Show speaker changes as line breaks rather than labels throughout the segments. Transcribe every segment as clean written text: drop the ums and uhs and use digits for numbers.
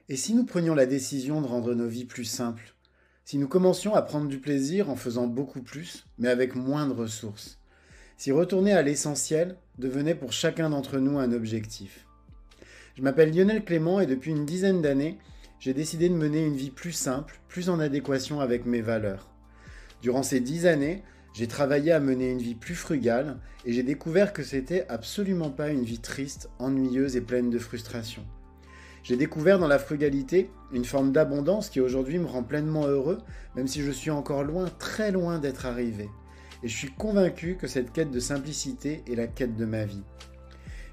Et si nous prenions la décision de rendre nos vies plus simples? Si nous commencions à prendre du plaisir en faisant beaucoup plus, mais avec moins de ressources? Si retourner à l'essentiel devenait pour chacun d'entre nous un objectif? Je m'appelle Lionel Clément et depuis une dizaine d'années, j'ai décidé de mener une vie plus simple, plus en adéquation avec mes valeurs. Durant ces 10 années, j'ai travaillé à mener une vie plus frugale et j'ai découvert que c'était absolument pas une vie triste, ennuyeuse et pleine de frustration. J'ai découvert dans la frugalité une forme d'abondance qui aujourd'hui me rend pleinement heureux, même si je suis encore loin, très loin d'être arrivé. Et je suis convaincu que cette quête de simplicité est la quête de ma vie.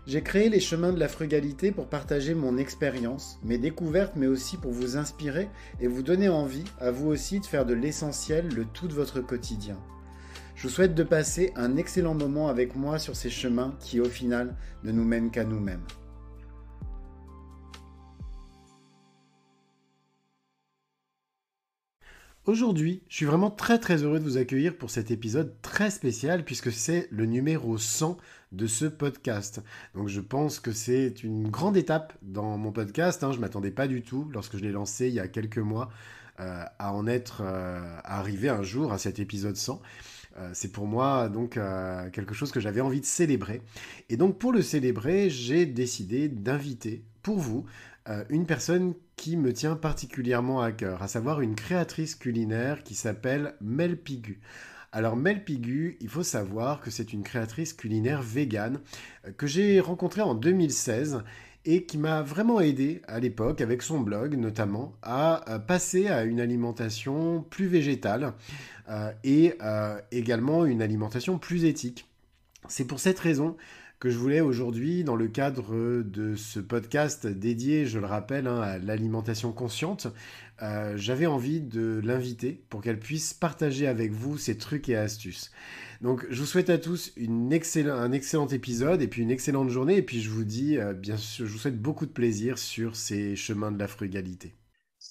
J'ai créé les chemins de la frugalité pour partager mon expérience, mes découvertes, mais aussi pour vous inspirer et vous donner envie, à vous aussi, de faire de l'essentiel le tout de votre quotidien. Je vous souhaite de passer un excellent moment avec moi sur ces chemins qui, au final, ne nous mènent qu'à nous-mêmes. Aujourd'hui, je suis vraiment très heureux de vous accueillir pour cet épisode très spécial puisque c'est le numéro 100 de ce podcast. Donc je pense que c'est une grande étape dans mon podcast. Je ne m'attendais pas du tout lorsque je l'ai lancé il y a quelques mois à en être arrivé un jour à cet épisode 100. C'est pour moi donc quelque chose que j'avais envie de célébrer. Et donc pour le célébrer, j'ai décidé d'inviter pour vous une personne qui me tient particulièrement à cœur, à savoir une créatrice culinaire qui s'appelle Mel Pigu. Alors Mel Pigu, il faut savoir que c'est une créatrice culinaire végane que j'ai rencontrée en 2016 et qui m'a vraiment aidé à l'époque, avec son blog notamment, à passer à une alimentation plus végétale et également une alimentation plus éthique. C'est pour cette raison que je voulais aujourd'hui, dans le cadre de ce podcast dédié, je le rappelle, à l'alimentation consciente, j'avais envie de l'inviter pour qu'elle puisse partager avec vous ses trucs et astuces. Donc je vous souhaite à tous un excellent épisode et puis une excellente journée. Et puis je vous dis, bien sûr, je vous souhaite beaucoup de plaisir sur ces chemins de la frugalité.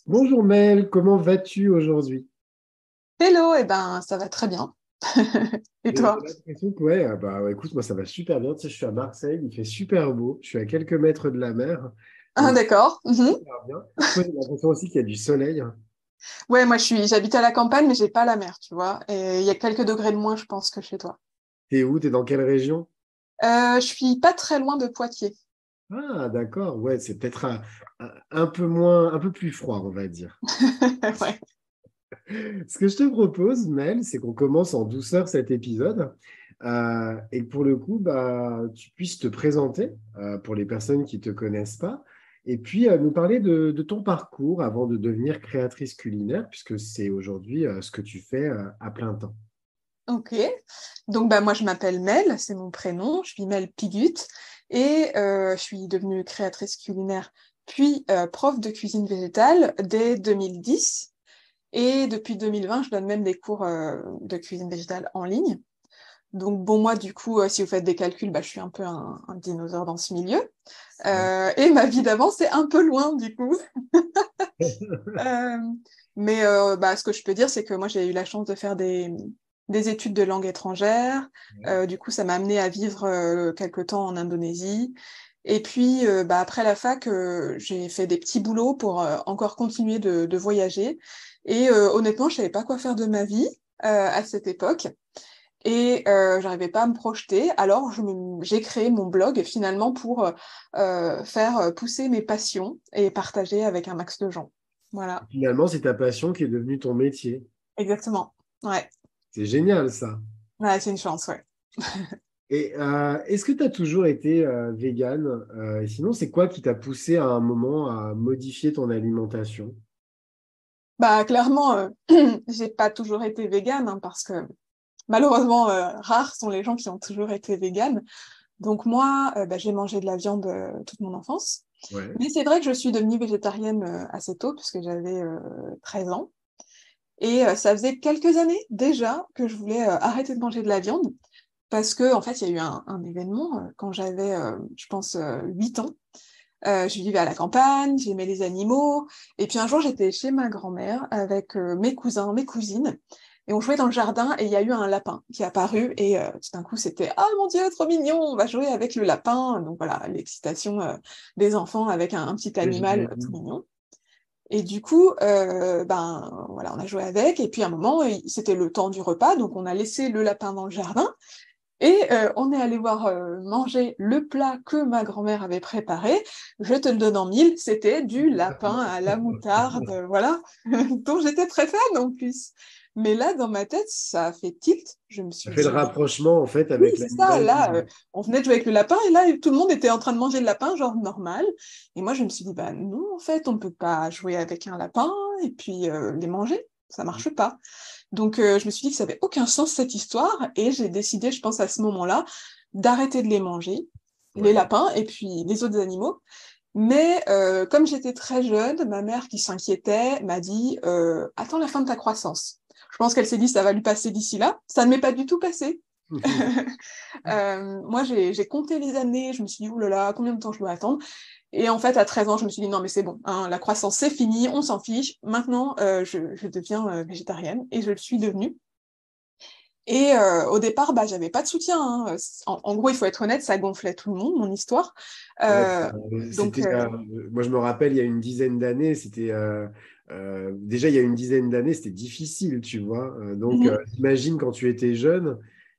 Bonjour Mel, comment vas-tu aujourd'hui?
Hello, eh ben, ça va très bien. Et
J'ai
toi?
l'impression que ouais, bah ouais, écoute, moi ça va super bien. Tu sais, je suis à Marseille, il fait super beau, je suis à quelques mètres de la mer,
Ah,
donc
d'accord. Mhm.
super bien. Toi, j'ai l'impression aussi qu'il y a du soleil.
Ouais, moi, j'habite à la campagne, mais j'ai pas la mer, tu vois. Et il y a quelques degrés de moins, je pense, que chez toi.
T'es où? T'es dans quelle région?
Je suis pas très loin de Poitiers.
Ah, d'accord, ouais, c'est peut-être un peu moins, un peu plus froid, on va dire.
Ouais.
Ce que je te propose, Mel, c'est qu'on commence en douceur cet épisode et que pour le coup, bah, tu puisses te présenter pour les personnes qui ne te connaissent pas et puis nous parler de ton parcours avant de devenir créatrice culinaire, puisque c'est aujourd'hui ce que tu fais à plein temps.
Ok. Donc, bah, moi, je m'appelle Mel, c'est mon prénom. Je suis Mel Pigut et je suis devenue créatrice culinaire, puis prof de cuisine végétale dès 2010. Et depuis 2020, je donne même des cours de cuisine végétale en ligne. Donc bon, moi, du coup, si vous faites des calculs, bah, je suis un peu un dinosaure dans ce milieu.
Ouais.
Et ma vie d'avant, c'est un peu loin, du coup. Euh, mais bah, ce que je peux dire, c'est que moi, j'ai eu la chance de faire des études de langue étrangère. Du coup, ça m'a amené à vivre quelque temps en Indonésie. Et puis, bah, après la fac, j'ai fait des petits boulots pour encore continuer de voyager. Et honnêtement, je savais pas quoi faire de ma vie à cette époque. Et j'arrivais pas à me projeter. Alors, j'ai créé mon blog finalement pour faire pousser mes passions et partager avec un max de gens. Voilà,
Finalement, c'est ta passion qui est devenue ton métier.
exactement. Ouais,
C'est génial ça.
ouais, c'est une chance, ouais.
Et est-ce que tu as toujours été végane? Et sinon, c'est quoi qui t'a poussé à un moment à modifier ton alimentation?
Bah, clairement, j'ai pas toujours été végane hein, parce que malheureusement, rares sont les gens qui ont toujours été véganes. Donc moi, bah, j'ai mangé de la viande toute mon enfance.
Ouais.
Mais c'est vrai que je suis devenue végétarienne assez tôt, puisque j'avais 13 ans. Et ça faisait quelques années déjà que je voulais arrêter de manger de la viande, parce que en fait, il y a eu un événement quand j'avais, je pense, 8 ans. Je vivais à la campagne, j'aimais les animaux. Et puis un jour, j'étais chez ma grand-mère avec mes cousins, mes cousines. Et on jouait dans le jardin et il y a eu un lapin qui est apparu. Et tout d'un coup, c'était «Ah mon Dieu, trop mignon, on va jouer avec le lapin». Donc voilà, l'excitation des enfants avec un petit animal tout
J'imagine.
mignon. Et du coup, voilà, on a joué avec. Et puis à un moment, c'était le temps du repas, donc on a laissé le lapin dans le jardin. Et on est allé voir manger le plat que ma grand-mère avait préparé. Je te le donne en mille, c'était du lapin à la moutarde, voilà, dont j'étais très fan en plus. Mais là, dans ma tête, ça a fait tilt. Je me
Ça
suis
fait le
dit, mais
rapprochement, en fait,
oui,
avec
c'est ça.
l'animal.
Là, on venait de jouer avec le lapin et là, tout le monde était en train de manger le lapin, genre normal. Et moi, je me suis dit, bah non, en fait, on peut pas jouer avec un lapin et puis les manger. Ça marche pas. Donc, je me suis dit que ça avait aucun sens cette histoire et j'ai décidé, je pense à ce moment-là, d'arrêter de les manger, les
Ouais.
lapins et puis les autres animaux. Mais comme j'étais très jeune, ma mère qui s'inquiétait m'a dit attends la fin de ta croissance. Je pense qu'elle s'est dit ça va lui passer d'ici là. Ça ne m'est pas du tout passé. Moi, j'ai compté les années, je me suis dit, oulala, combien de temps je dois attendre? Et en fait, à 13 ans, je me suis dit, non, mais c'est bon, hein, la croissance, c'est fini, on s'en fiche. Maintenant, je deviens végétarienne et je le suis devenue. Et au départ, bah, j'avais pas de soutien, hein. En gros, il faut être honnête, ça gonflait tout le monde, mon histoire.
Ouais,
Euh, donc,
c'était, moi, je me rappelle, il y a une dizaine d'années, déjà, il y a une dizaine d'années, c'était difficile, tu vois. Donc,
mhm.
imagine quand tu étais jeune,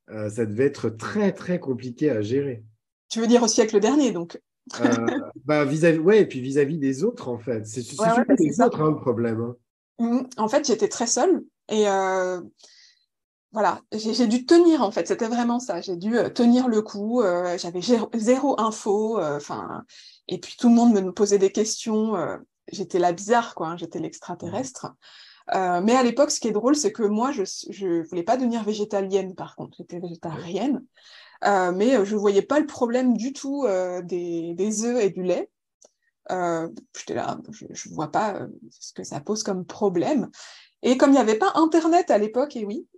ça devait être très, très compliqué à gérer.
Tu veux dire au siècle dernier, donc.
Euh, vis-à-vis, ouais, et puis vis-à-vis des autres, en fait. C'est
Ouais, ouais,
surtout
bah, c'est
les
ça.
autres, hein, le problème, hein.
En fait, j'étais très seule et voilà, j'ai dû tenir en fait, c'était vraiment ça. J'ai dû tenir le coup. J'avais zéro info. Enfin, et puis tout le monde me posait des questions. J'étais la bizarre, quoi, hein, j'étais l'extraterrestre. Mais à l'époque, ce qui est drôle, c'est que moi, je voulais pas devenir végétalienne. Par contre, j'étais végétarienne, mais je voyais pas le problème du tout des œufs et du lait. J'étais là, je vois pas ce que ça pose comme problème. Et comme il n'y avait pas Internet à l'époque, et oui,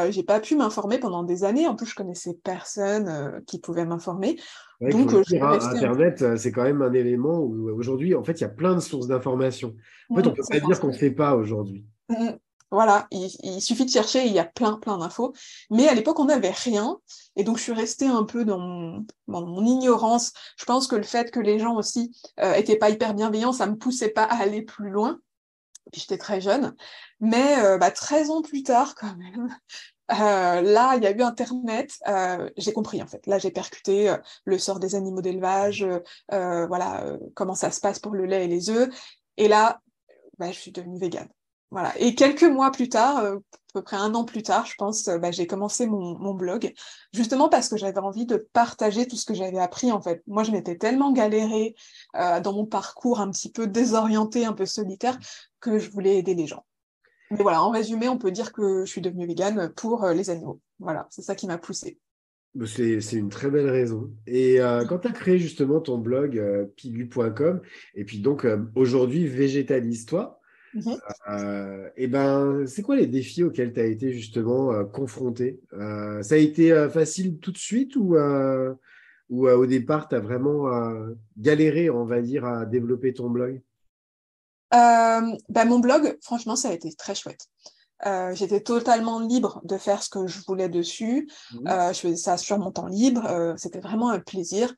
j'ai pas pu m'informer pendant des années. En plus, je connaissais personne qui pouvait m'informer.
C'est vrai qu'il faut
Donc,
le
je
dire,
suis
hein,
restée un peu.
Internet, c'est quand même un élément où aujourd'hui, en fait, il y a plein de sources d'informations. En fait, on ne peut
C'est
pas
ça.
dire qu'on ne sait pas aujourd'hui.
Mhm. Voilà, il suffit de chercher, il y a plein d'infos. Mais à l'époque, on n'avait rien. Et donc, je suis restée un peu dans mon ignorance. Je pense que le fait que les gens aussi étaient pas hyper bienveillants, ça me poussait pas à aller plus loin. Puis j'étais très jeune. Mais 13 ans plus tard, quand même, là, il y a eu Internet. J'ai compris, en fait. Là, j'ai percuté le sort des animaux d'élevage, voilà, comment ça se passe pour le lait et les œufs. Et là, bah, je suis devenue végane. Voilà. Et quelques mois plus tard, à peu près un an plus tard, je pense, j'ai commencé mon blog, justement parce que j'avais envie de partager tout ce que j'avais appris, en fait. Moi, je m'étais tellement galérée dans mon parcours un petit peu désorienté, un peu solitaire, que je voulais aider les gens. Mais voilà, en résumé, on peut dire que je suis devenue végane pour les animaux. Voilà, c'est ça qui m'a poussée.
C'est une très belle raison. Et quand tu as créé justement ton blog pigu.com, et puis donc aujourd'hui Végétalise toi,
Mhm.
et ben, c'est quoi les défis auxquels tu as été justement confronté? Ça a été facile tout de suite ou au départ, tu as vraiment galéré, on va dire, à développer ton blog?
Mon blog, franchement, ça a été très chouette. J'étais totalement libre de faire ce que je voulais dessus.
Mhm.
Je faisais ça sur mon temps libre. C'était vraiment un plaisir.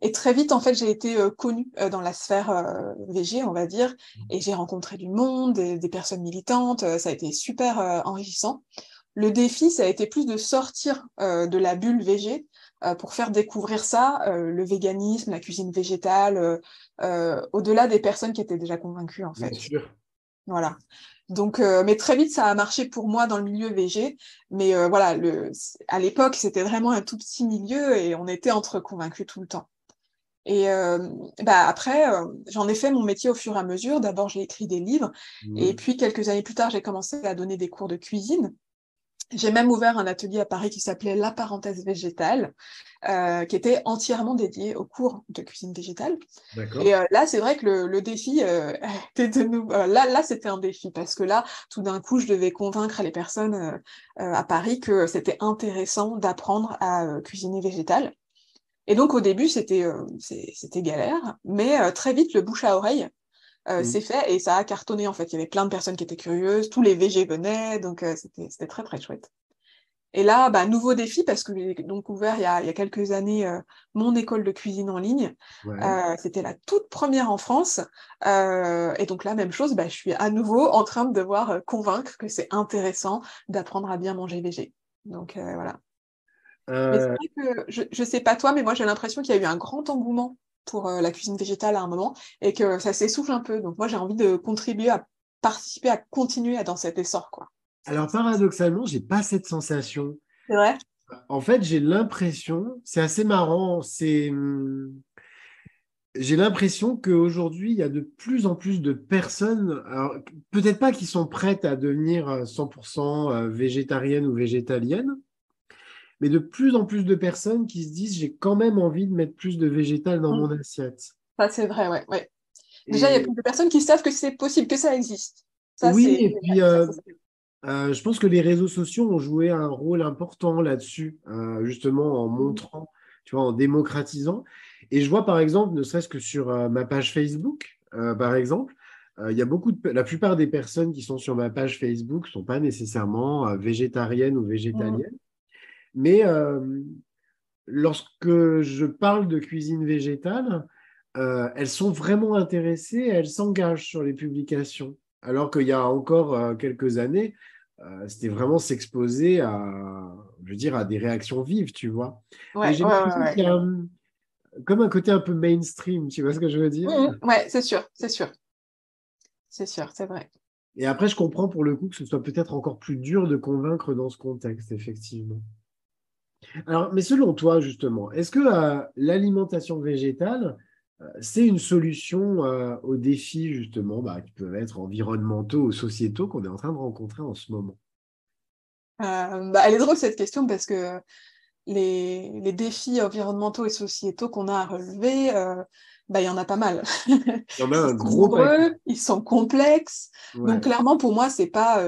Et très vite, en fait, j'ai été connue dans la sphère VG, on va dire, et j'ai rencontré du monde, des personnes militantes. Ça a été super enrichissant. Le défi, ça a été plus de sortir de la bulle VG pour faire découvrir ça, le véganisme, la cuisine végétale, au-delà des personnes qui étaient déjà convaincues, en
Bien
fait.
sûr.
Voilà. Donc, mais très vite, ça a marché pour moi dans le milieu VG. Mais voilà, à l'époque, c'était vraiment un tout petit milieu et on était entre convaincus tout le temps. Et après, j'en ai fait mon métier au fur et à mesure. D'abord, j'ai écrit des livres. Et
Mhm.
puis, quelques années plus tard, j'ai commencé à donner des cours de cuisine. J'ai même ouvert un atelier à Paris qui s'appelait La Parenthèse Végétale, qui était entièrement dédié aux cours de cuisine végétale. Et
D'accord.
là, c'est vrai que le défi était de nouveau. Là, c'était un défi parce que là, tout d'un coup, je devais convaincre les personnes à Paris que c'était intéressant d'apprendre à cuisiner végétal. Et donc, au début, c'était galère, mais très vite, le bouche à oreille
Mhm.
s'est fait et ça a cartonné en fait. Il y avait plein de personnes qui étaient curieuses, tous les VG venaient, donc c'était très très chouette. Et là, nouveau défi, parce que j'ai donc ouvert il y a quelques années mon école de cuisine en ligne.
Ouais.
C'était la toute première en France. Et donc là, même chose, je suis à nouveau en train de devoir convaincre que c'est intéressant d'apprendre à bien manger végé. Donc voilà. Mais c'est
Euh,
vrai que, je sais pas toi, mais moi j'ai l'impression qu'il y a eu un grand engouement pour la cuisine végétale à un moment et que ça s'essouffle un peu. Donc moi j'ai envie de contribuer à participer, à continuer dans cet essor, quoi.
alors, paradoxalement, j'ai pas cette sensation.
C'est vrai?
En fait, j'ai l'impression, c'est assez marrant, j'ai l'impression qu'aujourd'hui, il y a de plus en plus de personnes, alors, peut-être pas qui sont prêtes à devenir 100% végétariennes ou végétaliennes, mais de plus en plus de personnes qui se disent, j'ai quand même envie de mettre plus de végétal dans
Mm.
mon assiette.
Ça c'est vrai, ouais, ouais. Déjà, il y a
Et
plus de personnes qui savent que c'est possible, que ça existe. Ça,
oui,
c'est
et
ouais,
puis
ça, c'est
je pense que les réseaux sociaux ont joué un rôle important là-dessus, justement en
Mhm.
montrant, tu vois, en démocratisant. Et je vois par exemple, ne serait-ce que sur ma page Facebook, par exemple, il y a la plupart des personnes qui sont sur ma page Facebook ne sont pas nécessairement végétariennes ou
Mhm.
végétaliennes, mais lorsque je parle de cuisine végétale, elles sont vraiment intéressées, elles s'engagent sur les publications. Alors qu'il y a encore quelques années, c'était vraiment s'exposer à, je veux dire, à des réactions vives, tu vois. Et
Ouais,
j'ai
ouais, ouais,
l'impression qu'il
ouais.
y a comme un côté un peu mainstream, tu vois ce que je veux dire?
Ouais, c'est sûr, c'est sûr, c'est sûr, c'est vrai.
Et après, je comprends pour le coup que ce soit peut-être encore plus dur de convaincre dans ce contexte, effectivement. Alors, mais selon toi, justement, est-ce que l'alimentation végétale, c'est une solution aux défis, justement, qui peuvent être environnementaux ou sociétaux qu'on est en train de rencontrer en ce moment?
Elle est drôle cette question parce que les défis environnementaux et sociétaux qu'on a à relever, il y en a pas mal.
Il y en a
Ils
un
sont
gros paquet.
nombreux, ils sont complexes. Donc
Ouais.
clairement, pour moi, c'est pas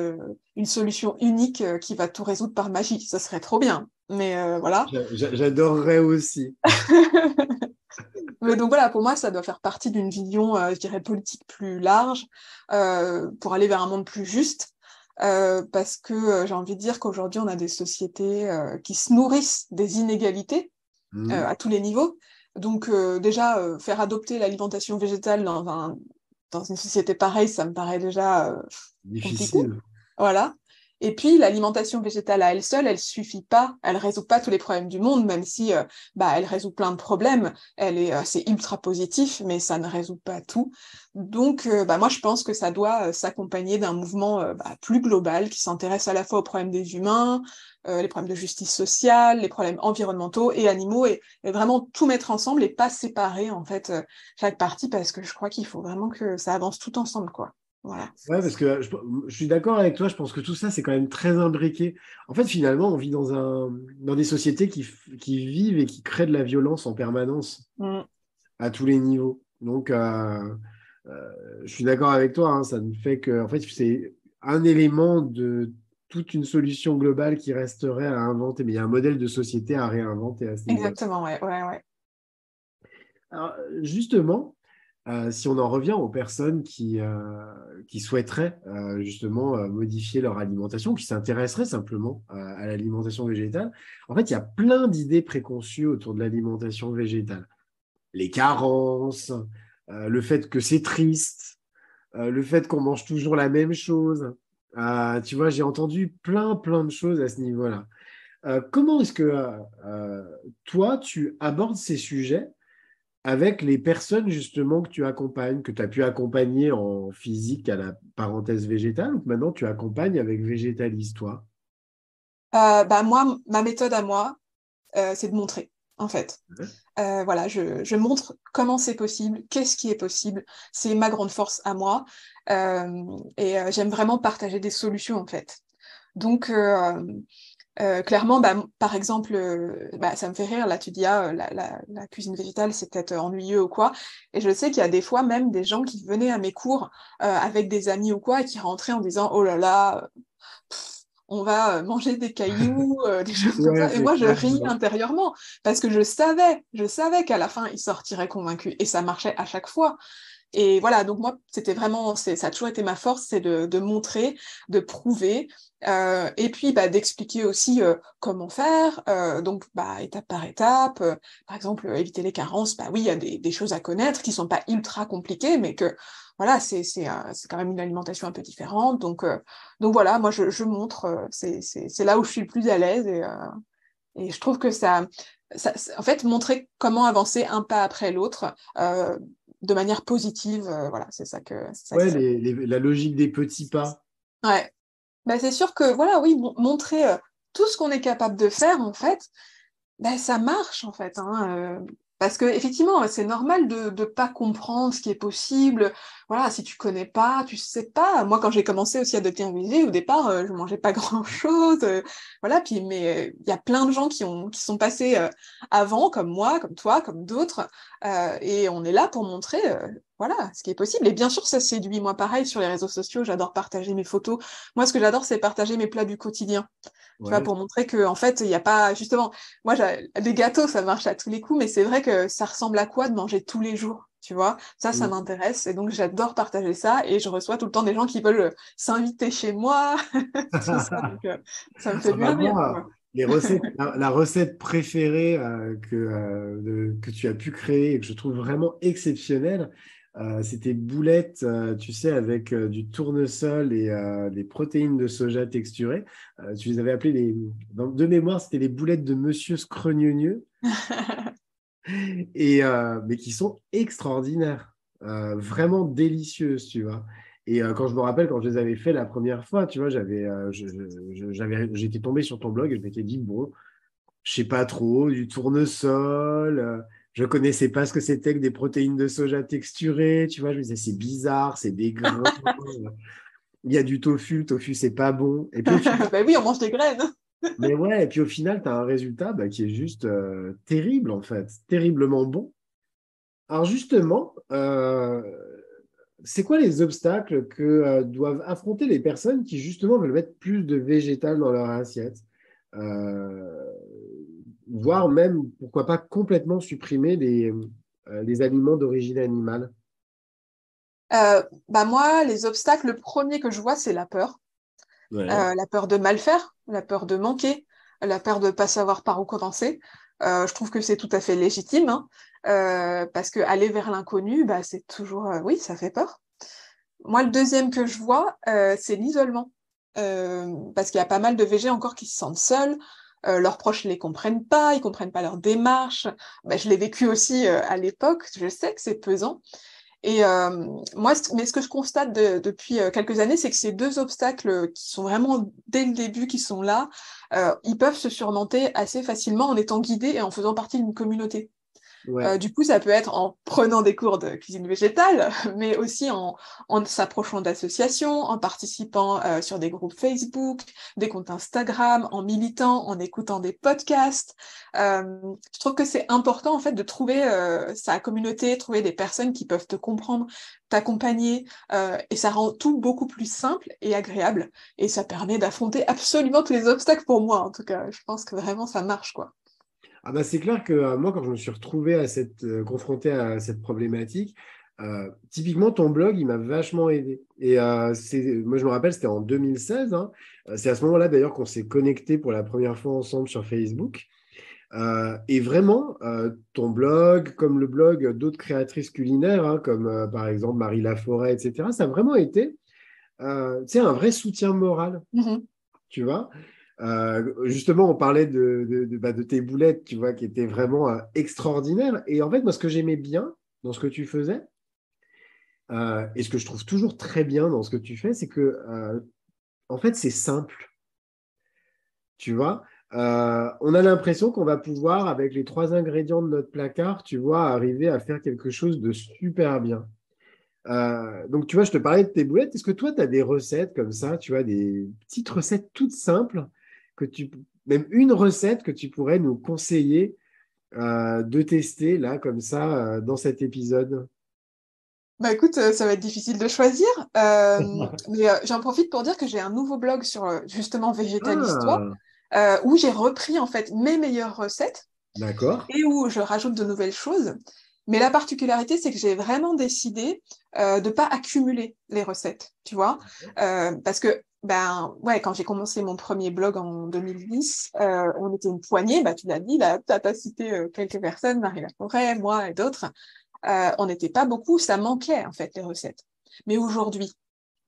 une solution unique qui va tout résoudre par magie. Ça serait trop bien. Mais voilà.
J'adorerais aussi.
Mais donc voilà, pour moi, ça doit faire partie d'une vision, je dirais, politique plus large pour aller vers un monde plus juste. Parce que j'ai envie de dire qu'aujourd'hui, on a des sociétés qui se nourrissent des inégalités
Mhm.
à tous les niveaux. Donc déjà, faire adopter l'alimentation végétale dans une société pareille, ça me paraît déjà compliqué.
Difficile.
Voilà. Et puis, l'alimentation végétale à elle seule, elle suffit pas. Elle résout pas tous les problèmes du monde, même si elle résout plein de problèmes. C'est ultra positif, mais ça ne résout pas tout. Donc, moi, je pense que ça doit s'accompagner d'un mouvement plus global qui s'intéresse à la fois aux problèmes des humains, les problèmes de justice sociale, les problèmes environnementaux et animaux, et vraiment tout mettre ensemble et pas séparer en fait chaque partie, parce que je crois qu'il faut vraiment que ça avance tout ensemble, quoi. Voilà.
Ouais, parce que je suis d'accord avec toi, je pense que tout ça, c'est quand même très imbriqué. En fait, finalement, on vit dans des sociétés qui vivent et qui créent de la violence en permanence,
Mm.
à tous les niveaux. Donc, je suis d'accord avec toi, hein, ça ne fait que, en fait, c'est un élément de toute une solution globale qui resterait à inventer, mais il y a un modèle de société à réinventer à ce niveau-là.
Exactement, ouais, ouais, ouais.
Alors, justement, si on en revient aux personnes qui souhaiteraient justement modifier leur alimentation, qui s'intéresseraient simplement à l'alimentation végétale, en fait, il y a plein d'idées préconçues autour de l'alimentation végétale. Les carences, le fait que c'est triste, le fait qu'on mange toujours la même chose. Tu vois, j'ai entendu plein de choses à ce niveau-là. Comment est-ce que toi, tu abordes ces sujets avec les personnes justement que tu accompagnes, que tu as pu accompagner en physique à la parenthèse végétale, ou que maintenant tu accompagnes avec Végétalise, toi?
Moi, ma méthode à moi, c'est de montrer, en fait.
Ouais.
Voilà, je montre comment c'est possible, qu'est-ce qui est possible. C'est ma grande force à moi. J'aime vraiment partager des solutions, en fait. Donc, clairement, par exemple, ça me fait rire, là, tu dis, la cuisine végétale, c'est peut-être ennuyeux ou quoi. Et je sais qu'il y a des fois même des gens qui venaient à mes cours avec des amis ou quoi, et qui rentraient en disant, oh là là, on va manger des cailloux, des choses comme
Ouais,
ça. Et
c'est
moi, je
clair.
ris intérieurement, parce que je savais qu'à la fin, ils sortiraient convaincus. Et ça marchait à chaque fois. Et voilà, donc moi, c'était vraiment, ça a toujours été ma force, c'est de montrer, de prouver, et puis d'expliquer aussi comment faire, donc étape par étape. Par exemple, éviter les carences, oui, il y a des choses à connaître qui sont pas ultra compliquées, mais que voilà, c'est quand même une alimentation un peu différente. Donc voilà, moi je montre, c'est là où je suis le plus à l'aise et je trouve que en fait, montrer comment avancer un pas après l'autre de manière positive, voilà, c'est ça que
Ouais,
ça.
la logique des petits pas.
Ouais. C'est sûr que, voilà, oui, montrer tout ce qu'on est capable de faire, en fait, ça marche, en fait, hein, parce que effectivement, c'est normal de ne pas comprendre ce qui est possible. Voilà, si tu connais pas, tu sais pas. Moi, quand j'ai commencé aussi à devenir végé, au départ, je mangeais pas grand-chose. Voilà, puis mais il y a plein de gens qui sont passés avant, comme moi, comme toi, comme d'autres, et on est là pour montrer. Voilà, ce qui est possible. Et bien sûr, ça séduit. Moi, pareil, sur les réseaux sociaux, j'adore partager mes photos. Moi, ce que j'adore, c'est partager mes plats du quotidien. Tu vois,
Ouais.
pour montrer que, en fait, il n'y a pas, justement, moi, les gâteaux, ça marche à tous les coups, mais c'est vrai que ça ressemble à quoi de manger tous les jours, tu vois? Ça
Mm.
m'intéresse, et donc j'adore partager ça, et je reçois tout le temps des gens qui veulent s'inviter chez moi, tout ça, donc ça me fait
Ah bah
bien rire,
moi,
quoi.
les recettes, la recette préférée que tu as pu créer et que je trouve vraiment exceptionnelle, c'était boulettes, tu sais, avec du tournesol et des protéines de soja texturées. Tu les avais appelées, de mémoire, c'était les boulettes de Monsieur Scrogneugneux, mais qui sont extraordinaires, vraiment délicieuses, tu vois. Et quand je me rappelle, quand je les avais fait la première fois, tu vois, j'étais tombé sur ton blog et je m'étais dit, bon, je sais pas trop, du tournesol, je connaissais pas ce que c'était que des protéines de soja texturées, tu vois, je me disais, c'est bizarre, c'est des grains, il y a du tofu, le tofu, c'est pas bon. Et puis au final,
Oui, on mange des graines.
mais ouais, et puis au final, tu as un résultat qui est juste terrible, en fait, terriblement bon. Alors justement, c'est quoi les obstacles que doivent affronter les personnes qui justement veulent mettre plus de végétal dans leur assiette, euh, voire même, pourquoi pas, complètement supprimer les aliments d'origine animale?
Moi, les obstacles, le premier que je vois, c'est
Ouais.
la peur de mal faire, la peur de manquer, la peur de ne pas savoir par où commencer. Je trouve que c'est tout à fait légitime, hein, parce que aller vers l'inconnu, c'est toujours, oui, ça fait peur. Moi, le deuxième que je vois, c'est l'isolement. Parce qu'il y a pas mal de végés encore qui se sentent seuls, leurs proches ne les comprennent pas, ils comprennent pas leur démarche. Je l'ai vécu aussi à l'époque, je sais que c'est pesant. Et moi, mais ce que je constate depuis quelques années, c'est que ces deux obstacles qui sont vraiment dès le début, qui sont là, ils peuvent se surmonter assez facilement en étant guidés et en faisant partie d'une communauté.
Ouais.
Du coup, ça peut être en prenant des cours de cuisine végétale, mais aussi en s'approchant d'associations, en participant sur des groupes Facebook, des comptes Instagram, en militant, en écoutant des podcasts. Je trouve que c'est important en fait de trouver sa communauté, trouver des personnes qui peuvent te comprendre, t'accompagner, et ça rend tout beaucoup plus simple et agréable. Et ça permet d'affronter absolument tous les obstacles pour moi, en tout cas. Je pense que vraiment ça marche, quoi.
Ah bah c'est clair que moi, quand je me suis retrouvé confronté à cette problématique, typiquement, ton blog, il m'a vachement aidé. Et moi, je me rappelle, c'était en 2016, hein. C'est à ce moment-là, d'ailleurs, qu'on s'est connecté pour la première fois ensemble sur Facebook. Et vraiment, ton blog, comme le blog d'autres créatrices culinaires, hein, comme par exemple Marie Laforêt, etc., ça a vraiment été tu sais, un vrai soutien moral,
Mhm.
tu vois. Justement, on parlait de tes boulettes, tu vois, qui étaient vraiment extraordinaires. Et en fait, moi, ce que j'aimais bien dans ce que tu faisais, et ce que je trouve toujours très bien dans ce que tu fais, c'est que, en fait, c'est simple, tu vois. On a l'impression qu'on va pouvoir, avec les trois ingrédients de notre placard, tu vois, arriver à faire quelque chose de super bien. Donc, tu vois, je te parlais de tes boulettes. Est-ce que toi, tu as des recettes comme ça, tu vois, des petites recettes toutes simples, même une recette que tu pourrais nous conseiller de tester, là, comme ça, dans cet épisode?
Écoute, ça va être difficile de choisir, mais j'en profite pour dire que j'ai un nouveau blog sur justement Végétalistois,
Ah,
où j'ai repris en fait mes meilleures recettes
d'accord.
et où je rajoute de nouvelles choses. Mais la particularité, c'est que j'ai vraiment décidé de pas accumuler les recettes, tu vois. Parce que, quand j'ai commencé mon premier blog en 2010, on était une poignée, tu l'as dit, là, t'as cité quelques personnes, Marie Laforêt, moi et d'autres. On n'était pas beaucoup, ça manquait, en fait, les recettes. Mais aujourd'hui,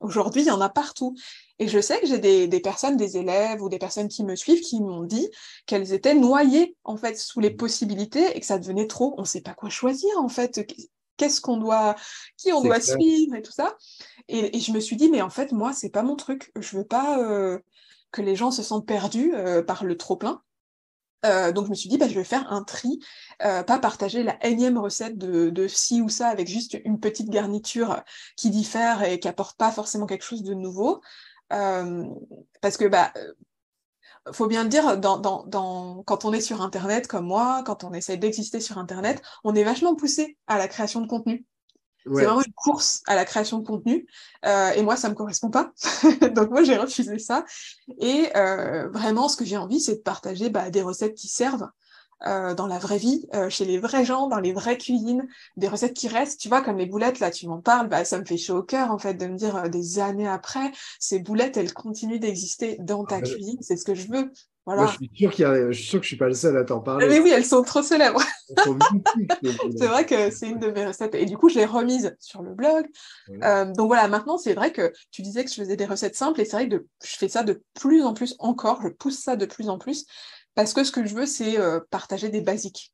il y en a partout. Et je sais que j'ai des personnes, des élèves ou des personnes qui me suivent qui m'ont dit qu'elles étaient noyées, en fait, sous les possibilités et que ça devenait trop. On ne sait pas quoi choisir, en fait. Qu'est-ce qu'on doit, qui on
C'est
doit
clair.
suivre et tout ça. Et je me suis dit, mais en fait, moi, c'est pas mon truc. Je veux pas que les gens se sentent perdus par le trop-plein. Donc je me suis dit, je vais faire un tri, pas partager la énième recette de ci ou ça avec juste une petite garniture qui diffère et qui apporte pas forcément quelque chose de nouveau. Euh, Parce que faut bien le dire, quand on est sur Internet comme moi, quand on essaie d'exister sur Internet, on est vachement poussé à la création de contenu. C'est
Ouais.
vraiment une course à la création de contenu. Et moi, ça me correspond pas. Donc moi, j'ai refusé ça. Et vraiment, ce que j'ai envie, c'est de partager des recettes qui servent dans la vraie vie, chez les vrais gens, dans les vraies cuisines, des recettes qui restent. Tu vois, comme les boulettes, là, tu m'en parles, ça me fait chaud au cœur, en fait, de me dire des années après, ces boulettes, elles continuent d'exister dans ta cuisine. C'est ce que je veux.
Moi,
Voilà.
je suis sûr que je suis pas le seul à t'en parler.
Mais oui, elles sont trop célèbres.
Elles sont mythiques, ces
C'est
boulettes.
vrai que c'est une de mes recettes. Et du coup, je l'ai remise sur le blog.
Ouais.
Donc voilà, maintenant, c'est vrai que tu disais que je faisais des recettes simples et c'est vrai que je fais ça de plus en plus encore, je pousse ça de plus en plus parce que ce que je veux, c'est partager des basiques.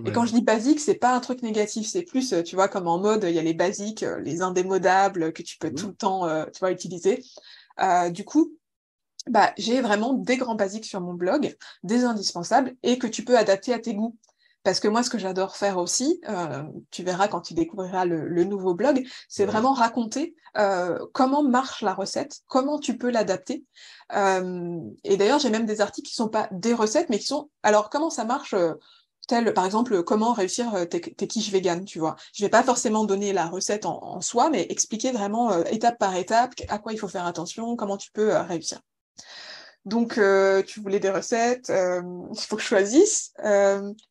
Et quand
Ouais.
je dis basique, c'est pas un truc négatif, c'est plus, tu vois, comme en mode, il y a les basiques, les indémodables que tu peux tout
Mhm.
le temps, tu vois, utiliser. Du coup, j'ai vraiment des grands basiques sur mon blog, des indispensables, et que tu peux adapter à tes goûts. Parce que moi, ce que j'adore faire aussi, tu verras quand tu découvriras le nouveau blog, c'est
Ouais.
vraiment raconter comment marche la recette, comment tu peux l'adapter. Et d'ailleurs, j'ai même des articles qui sont pas des recettes, mais qui sont, alors, comment ça marche tel, par exemple, comment réussir tes quiches véganes, tu vois. Je vais pas forcément donner la recette en soi, mais expliquer vraiment étape par étape à quoi il faut faire attention, comment tu peux réussir. Donc, tu voulais des recettes, il faut que je choisisse.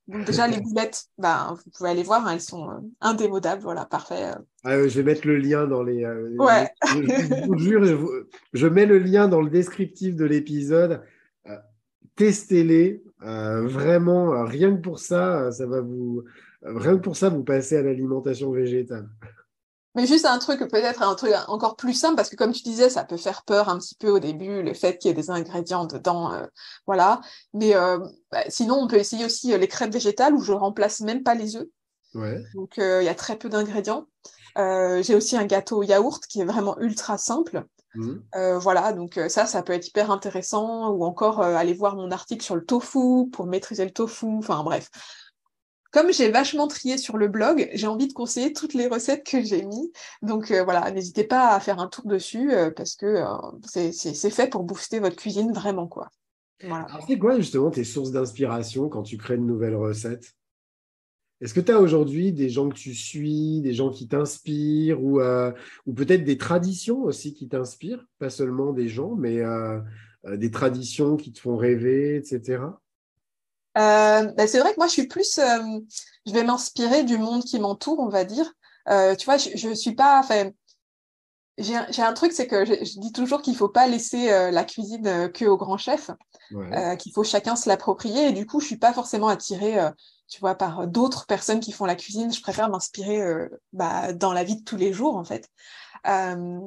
Donc déjà, les boulettes, vous pouvez aller voir, hein, elles sont indémodables, voilà, parfait.
Ah, je vais mettre le lien dans
Ouais,
je vous jure, je mets le lien dans le descriptif de l'épisode. Euh, Testez-les. Vraiment, rien que pour ça, rien que pour ça, vous passez à l'alimentation végétale.
mais juste un truc, peut-être un truc encore plus simple, parce que comme tu disais, ça peut faire peur un petit peu au début, le fait qu'il y ait des ingrédients dedans, voilà. Mais sinon, on peut essayer aussi les crêpes végétales où je remplace même pas les œufs.
Ouais.
Donc, il y a très peu d'ingrédients. J'ai aussi un gâteau au yaourt qui est vraiment ultra simple.
Mhm.
Voilà, donc ça peut être hyper intéressant, ou encore aller voir mon article sur le tofu pour maîtriser le tofu, enfin bref. Comme j'ai vachement trié sur le blog, j'ai envie de conseiller toutes les recettes que j'ai mis. Donc voilà, n'hésitez pas à faire un tour dessus parce que c'est fait pour booster votre cuisine vraiment, quoi. Voilà.
Alors, c'est quoi justement tes sources d'inspiration quand tu crées une nouvelle recette? Est-ce que tu as aujourd'hui des gens que tu suis, des gens qui t'inspirent ou peut-être des traditions aussi qui t'inspirent? Pas seulement des gens, mais des traditions qui te font rêver, etc.
C'est vrai que moi, je vais m'inspirer du monde qui m'entoure, on va dire. Tu vois, je suis pas, enfin, j'ai un truc, c'est que je dis toujours qu'il faut pas laisser la cuisine que aux grands chefs,
Ouais.
qu'il faut chacun se l'approprier. Et du coup, je suis pas forcément attirée, tu vois, par d'autres personnes qui font la cuisine. Je préfère m'inspirer dans la vie de tous les jours, en fait. Euh,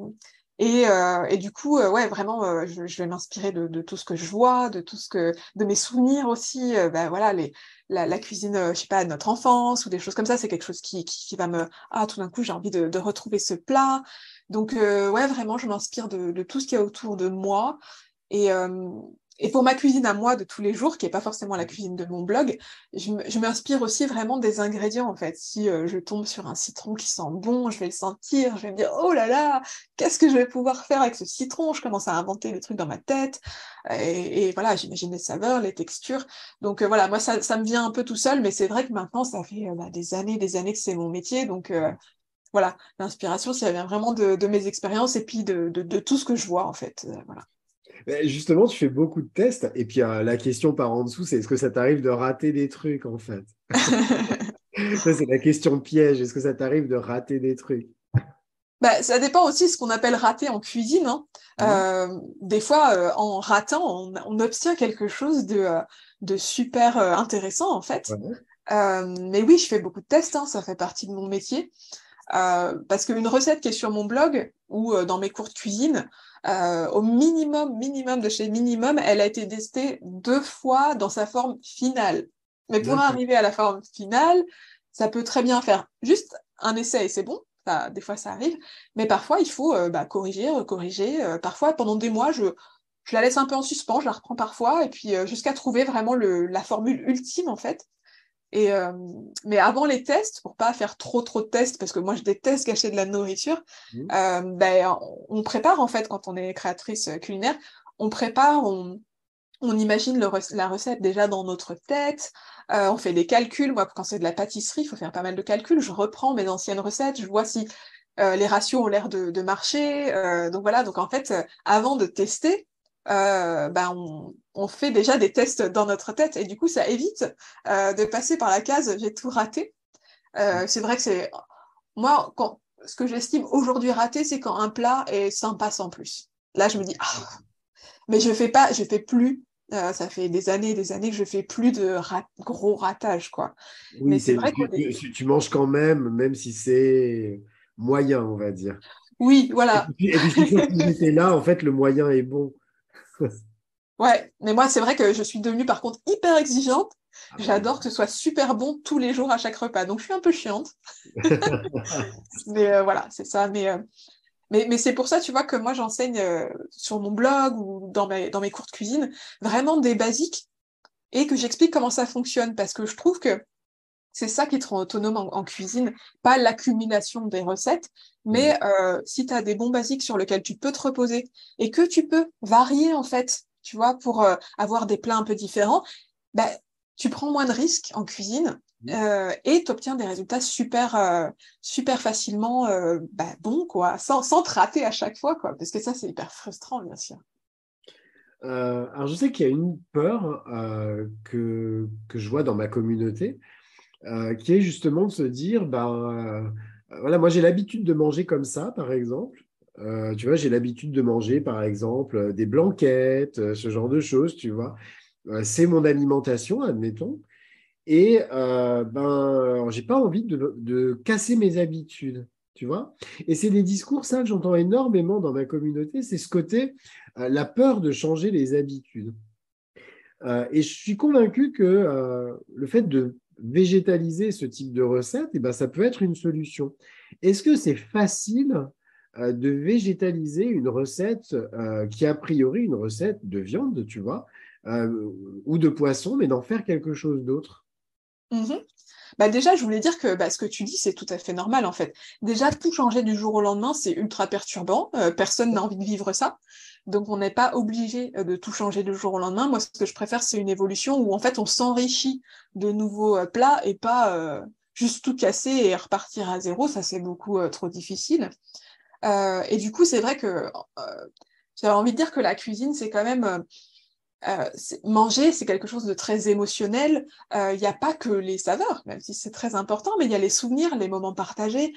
et du coup, ouais, vraiment, je vais m'inspirer de tout ce que je vois, de mes souvenirs aussi. Voilà, la cuisine, je sais pas, de notre enfance ou des choses comme ça, c'est quelque chose qui va tout d'un coup, j'ai envie de retrouver ce plat. Donc, ouais, vraiment, je m'inspire de tout ce qu'il y a autour de moi. Et, euh, et pour ma cuisine à moi de tous les jours, qui n'est pas forcément la cuisine de mon blog, je m'inspire aussi vraiment des ingrédients, en fait. Si je tombe sur un citron qui sent bon, je vais le sentir, je vais me dire, oh là là, qu'est-ce que je vais pouvoir faire avec ce citron? Je commence à inventer des trucs dans ma tête. Et voilà, j'imagine les saveurs, les textures. Donc voilà, moi, ça me vient un peu tout seul, mais c'est vrai que maintenant, ça fait des années que c'est mon métier. Donc voilà, l'inspiration, ça vient vraiment de mes expériences et puis de tout ce que je vois, en fait. Voilà.
Mais justement, tu fais beaucoup de tests et puis la question par en dessous, c'est est-ce que ça t'arrive de rater des trucs en fait? Ça, c'est la question piège. Est-ce que ça t'arrive de rater des trucs?
Bah, ça dépend aussi de ce qu'on appelle rater en cuisine, hein.
Mhm.
Des fois, en ratant, on obtient quelque chose de super intéressant, en fait.
Ouais.
Mais oui, je fais beaucoup de tests, hein, ça fait partie de mon métier. Parce qu'une recette qui est sur mon blog ou dans mes cours de cuisine, au minimum de chez minimum, elle a été testée 2 fois dans sa forme finale. Mais pour
D'accord.
arriver à la forme finale, ça peut très bien faire juste un essai et c'est bon. Des fois, ça arrive. Mais parfois, il faut corriger, recorriger. Parfois, pendant des mois, je la laisse un peu en suspens, je la reprends parfois, et puis jusqu'à trouver vraiment la formule ultime, en fait. Et, mais avant les tests, pour pas faire trop de tests, parce que moi je déteste gâcher de la nourriture,
Mhm.
on prépare en fait quand on est créatrice culinaire, on prépare, on imagine la recette déjà dans notre tête, on fait des calculs. Moi, quand c'est de la pâtisserie, il faut faire pas mal de calculs. Je reprends mes anciennes recettes, je vois si les ratios ont l'air de marcher. Donc voilà, donc en fait, avant de tester, on fait déjà des tests dans notre tête et du coup, ça évite de passer par la case j'ai tout raté. C'est vrai que c'est moi, ce que j'estime aujourd'hui raté, c'est quand un plat est sympa sans plus. Là, je me dis, ah, mais je fais plus. Ça fait des années que je fais plus de gros ratage, quoi. Mais
Oui,
c'est vrai qu'au
tu manges quand même, même si c'est moyen, on va dire.
oui, voilà.
Et puis si sur ce était là, en fait, le moyen est bon.
Ouais, mais moi, c'est vrai que je suis devenue par contre hyper exigeante.
Ah bah oui.
J'adore que ce soit super bon tous les jours à chaque repas. Donc, je suis un peu chiante. Mais voilà, c'est ça. Mais c'est pour ça, tu vois, que moi, j'enseigne sur mon blog ou dans mes cours de cuisine vraiment des basiques et que j'explique comment ça fonctionne parce que je trouve que c'est ça qui te rend autonome en cuisine, pas l'accumulation des recettes,
Ouais.
mais si tu as des bons basiques sur lesquels tu peux te reposer et que tu peux varier en fait, tu vois, pour avoir des plats un peu différents, bah, tu prends moins de risques en cuisine et tu obtiens des résultats super facilement bons, quoi, sans te rater à chaque fois, quoi, parce que ça, c'est hyper frustrant, bien sûr.
Alors, je sais qu'il y a une peur que je vois dans ma communauté, qui est justement de se dire, voilà, moi j'ai l'habitude de manger comme ça, par exemple. Tu vois, j'ai l'habitude de manger, par exemple, des blanquettes, ce genre de choses, tu vois. C'est mon alimentation, admettons. Et alors, j'ai pas envie de casser mes habitudes, tu vois. Et c'est des discours, ça, que j'entends énormément dans ma communauté, c'est ce côté, la peur de changer les habitudes. Et je suis convaincu que le fait de végétaliser ce type de recette, eh ben, ça peut être une solution. Est-ce que c'est facile de végétaliser une recette qui, a priori, une recette de viande, tu vois, ou de poisson, mais d'en faire quelque chose d'autre?
Mhm. Bah déjà, je voulais dire que ce que tu dis, c'est tout à fait normal en fait. Déjà, tout changer du jour au lendemain, c'est ultra perturbant. Personne n'a envie de vivre ça. Donc, on n'est pas obligé de tout changer du jour au lendemain. Moi, ce que je préfère, c'est une évolution où en fait, on s'enrichit de nouveaux plats et pas juste tout casser et repartir à zéro. Ça, c'est beaucoup trop difficile. Et du coup, c'est vrai que j'avais envie de dire que la cuisine, c'est quand même manger, c'est quelque chose de très émotionnel. Il n'y a pas que les saveurs, même si c'est très important, mais il y a les souvenirs, les moments partagés.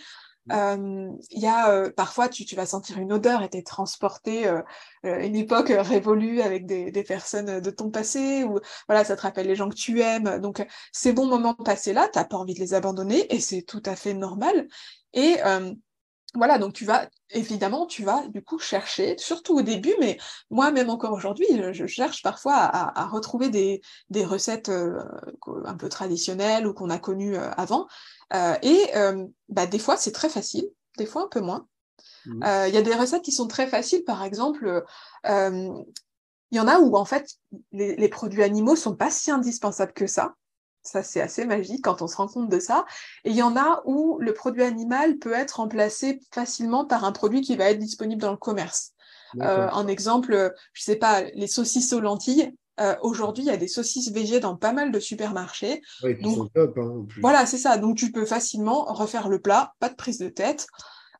Il y a parfois, tu vas sentir une odeur et t'es transporté une époque révolue avec des personnes de ton passé, ou voilà, ça te rappelle les gens que tu aimes. Donc, ces bons moments passés là, t'as pas envie de les abandonner et c'est tout à fait normal. Et voilà, donc évidemment, tu vas du coup chercher, surtout au début, mais moi, même encore aujourd'hui, je cherche parfois à retrouver des recettes un peu traditionnelles ou qu'on a connues avant. Des fois, c'est très facile, des fois un peu moins.
Mhm.
Il y a des recettes qui sont très faciles, par exemple, il y en a où en fait les produits animaux sont pas si indispensables que ça. Ça, c'est assez magique quand on se rend compte de ça. Et il y en a où le produit animal peut être remplacé facilement par un produit qui va être disponible dans le commerce.
D'accord.
Un exemple, je sais pas, les saucisses aux lentilles. Aujourd'hui, il y a des saucisses végé dans pas mal de supermarchés.
Ouais, et puis ils
Donc
sont top, hein, en plus.
voilà, c'est ça. Donc tu peux facilement refaire le plat, pas de prise de tête.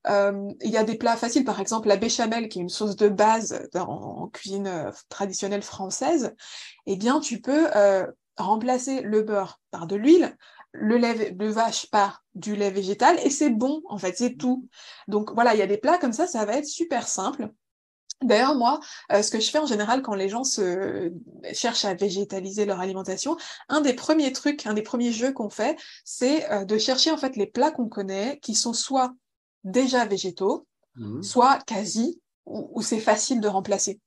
Il y a des plats faciles, par exemple la béchamel, qui est une sauce de base en cuisine traditionnelle française. Eh bien, tu peux remplacer le beurre par de l'huile, le lait de vache par du lait végétal et c'est bon, en fait, c'est tout. Donc voilà, il y a des plats comme ça va être super simple. D'ailleurs, moi, ce que je fais en général quand les gens cherchent à végétaliser leur alimentation, un des premiers trucs, un des premiers jeux qu'on fait, c'est de chercher en fait les plats qu'on connaît qui sont soit déjà végétaux,
Mhm.
soit quasi, ou c'est facile de remplacer.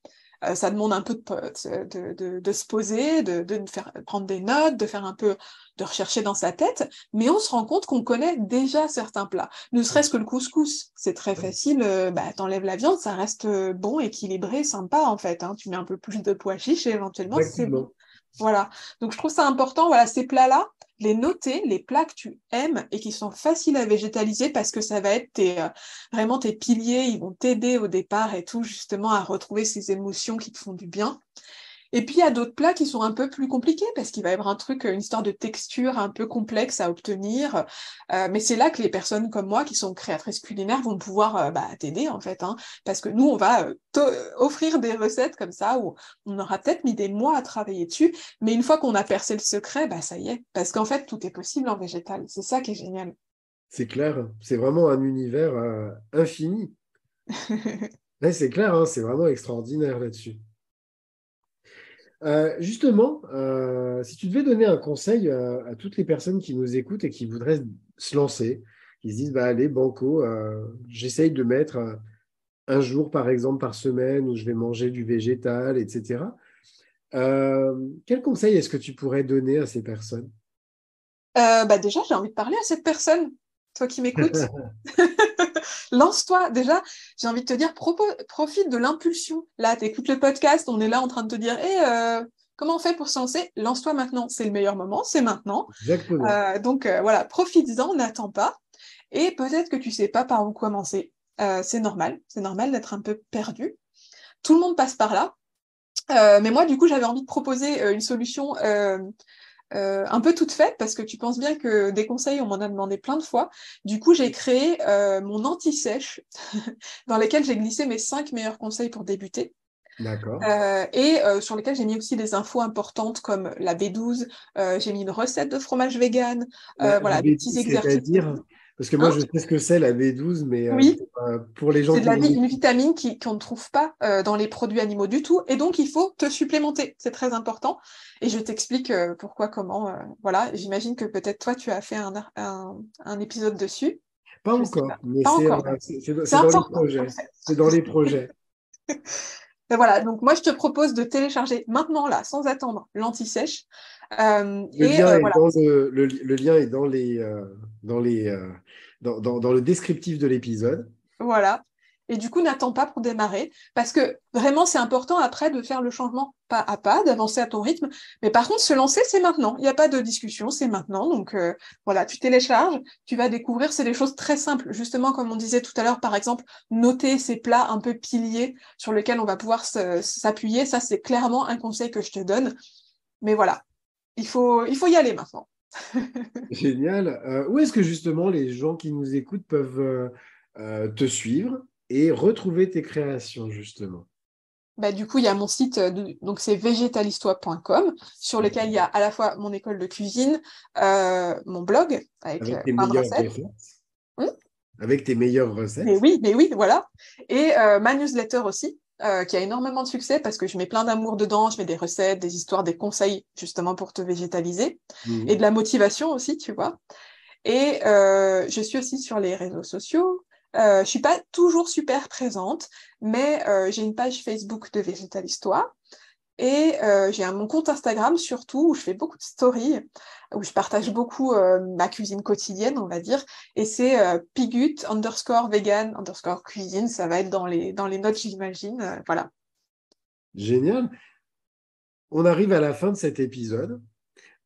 Ça demande un peu de se poser, de faire prendre des notes, de faire un peu, de rechercher dans sa tête, mais on se rend compte qu'on connaît déjà certains plats. Ne serait-ce que le couscous, c'est très facile, t'enlèves la viande, ça reste bon, équilibré, sympa en fait, hein. Tu mets un peu plus de pois chiches et éventuellement c'est bon.
Exactement.
Voilà. Donc je trouve ça important, voilà, ces plats-là, les noter, les plats que tu aimes et qui sont faciles à végétaliser parce que ça va être vraiment tes piliers, ils vont t'aider au départ et tout, justement, à retrouver ces émotions qui te font du bien. Et puis, il y a d'autres plats qui sont un peu plus compliqués parce qu'il va y avoir un truc, une histoire de texture un peu complexe à obtenir. Mais c'est là que les personnes comme moi qui sont créatrices culinaires vont pouvoir t'aider en fait, hein, parce que nous, on va offrir des recettes comme ça où on aura peut-être mis des mois à travailler dessus, mais une fois qu'on a percé le secret, bah ça y est, parce qu'en fait, tout est possible en végétal. C'est ça qui est génial.
C'est clair, c'est vraiment un univers infini. Ouais, c'est clair, hein, c'est vraiment extraordinaire là-dessus. Justement, si tu devais donner un conseil à toutes les personnes qui nous écoutent et qui voudraient se lancer, qui se disent, bah, allez, banco, j'essaye de mettre un jour, par exemple, par semaine où je vais manger du végétal, etc. Quel conseil est-ce que tu pourrais donner à ces personnes?
Déjà, j'ai envie de parler à cette personne, toi qui m'écoutes. Lance-toi. Déjà, j'ai envie de te dire, profite de l'impulsion. Là, tu écoutes le podcast, on est là en train de te dire, comment on fait pour se lancer? Lance-toi maintenant. C'est le meilleur moment, c'est maintenant.
Exactement.
Donc voilà, profites-en, n'attends pas. Et peut-être que tu sais pas par où commencer. C'est normal d'être un peu perdu. Tout le monde passe par là. Mais moi, du coup, j'avais envie de proposer une solution un peu toute faite parce que tu penses bien que des conseils, on m'en a demandé plein de fois. Du coup, j'ai créé mon anti-sèche dans lequel j'ai glissé mes 5 meilleurs conseils pour débuter.
D'accord.
Sur lesquels j'ai mis aussi des infos importantes comme la B12, j'ai mis une recette de fromage vegan,
La
voilà, des
B12,
petits exercices
c'est-à-dire,
techniques.
parce que moi,
Hein?
je sais ce que c'est la B12, mais
Oui,
pour les gens
c'est de
qui nous
une
écoutent.
vitamine qu'on ne trouve pas dans les produits animaux du tout, et donc il faut te supplémenter, c'est très important. Et je t'explique pourquoi, comment, voilà. J'imagine que peut-être toi tu as fait un épisode dessus,
Pas
je sais pas,
encore, mais
pas
c'est
encore. C'est
c'est dans les
important.
projets. C'est dans les projets.
Et voilà, donc moi je te propose de télécharger maintenant là, sans attendre, l'anti-sèche.
Le lien est
Voilà,
dans le lien est dans les, dans le descriptif de l'épisode.
voilà. Et du coup, n'attends pas pour démarrer, parce que vraiment, c'est important après de faire le changement pas à pas, d'avancer à ton rythme. Mais par contre, se lancer, c'est maintenant. Il n'y a pas de discussion, c'est maintenant. Donc voilà, tu télécharges, tu vas découvrir, c'est des choses très simples. Justement, comme on disait tout à l'heure, par exemple, noter ces plats un peu piliers sur lesquels on va pouvoir s'appuyer. Ça, c'est clairement un conseil que je te donne. Mais voilà, il faut y aller maintenant.
Génial. Où est-ce que justement les gens qui nous écoutent peuvent te suivre et retrouver tes créations, justement?
Bah, du coup, il y a mon site, donc c'est végétalistois.com, sur lequel il y a à la fois mon école de cuisine, mon blog avec
Avec tes
plein de
meilleures
recettes.
recettes.
Hmm.
Avec tes meilleures recettes.
Mais oui, voilà. Et ma newsletter aussi, qui a énormément de succès parce que je mets plein d'amour dedans, je mets des recettes, des histoires, des conseils justement pour te végétaliser et
Mhm.
de la motivation aussi, tu vois. Et je suis aussi sur les réseaux sociaux. Je suis pas toujours super présente, mais j'ai une page Facebook de Végétal Histoire. Et j'ai mon compte Instagram surtout où je fais beaucoup de stories, où je partage beaucoup ma cuisine quotidienne, on va dire. Et c'est pigut underscore vegan underscore cuisine. Ça va être dans les notes, j'imagine. Voilà.
Génial. On arrive à la fin de cet épisode.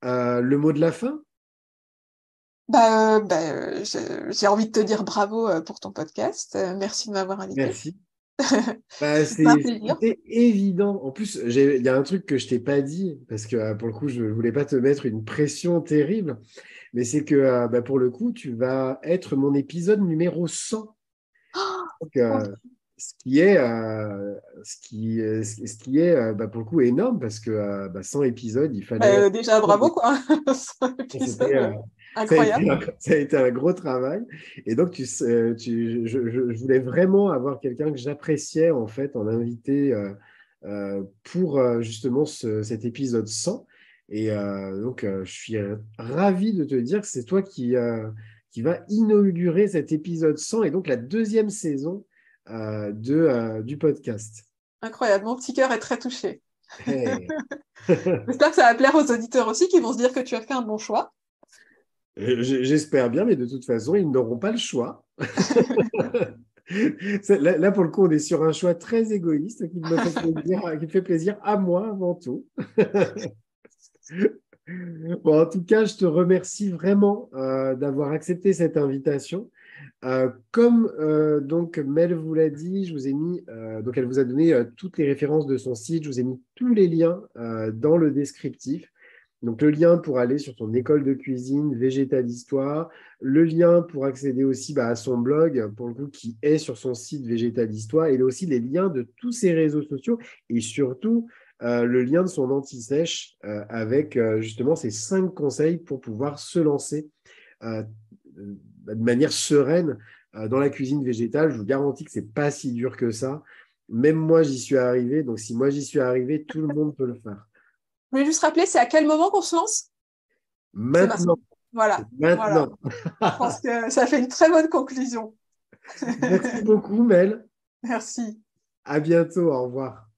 Le mot de la fin?
J'ai envie de te dire bravo pour ton podcast. Merci de m'avoir invité.
Merci. Bah,
C'est un plaisir.
c'était évident. En plus, il y a un truc que je t'ai pas dit, parce que pour le coup, je voulais pas te mettre une pression terrible, mais c'est que bah, pour le coup, tu vas être mon épisode numéro 100. Donc, ce qui est, ce qui est bah, pour le coup énorme, parce que bah, 100 épisodes, il fallait.
Déjà, bravo, quoi.
C'était
Épisode. Incroyable.
Ça a été un gros travail. Et donc, je voulais vraiment avoir quelqu'un que j'appréciais en fait en invité pour justement cet épisode 100. Et donc, je suis ravi de te dire que c'est toi qui va inaugurer cet épisode 100 et donc la deuxième saison du podcast.
Incroyable. Mon petit cœur est très touché.
Hey.
J'espère que ça va plaire aux auditeurs aussi, qui vont se dire que tu as fait un bon choix.
J'espère bien, mais de toute façon, ils n'auront pas le choix. Là, pour le coup, on est sur un choix très égoïste qui me fait plaisir à moi avant tout. Bon, en tout cas, je te remercie vraiment d'avoir accepté cette invitation. Comme donc Mel vous l'a dit, je vous ai mis, donc elle vous a donné toutes les références de son site, je vous ai mis tous les liens dans le descriptif. Donc le lien pour aller sur son école de cuisine, Végétal Histoire, le lien pour accéder aussi à son blog, pour le coup, qui est sur son site Végétal Histoire, et aussi les liens de tous ses réseaux sociaux, et surtout le lien de son anti-sèche avec justement ces 5 conseils pour pouvoir se lancer euh, de manière sereine dans la cuisine végétale. Je vous garantis que c'est pas si dur que ça. Même moi, j'y suis arrivé. Donc, si moi, j'y suis arrivé, tout le monde peut le faire.
Je voulais juste rappeler, c'est à quel moment qu'on se lance? C'est
Maintenant.
Voilà, voilà.
Maintenant.
Je pense que ça fait une très bonne conclusion.
Merci beaucoup, Mel.
Merci.
À bientôt. Au revoir.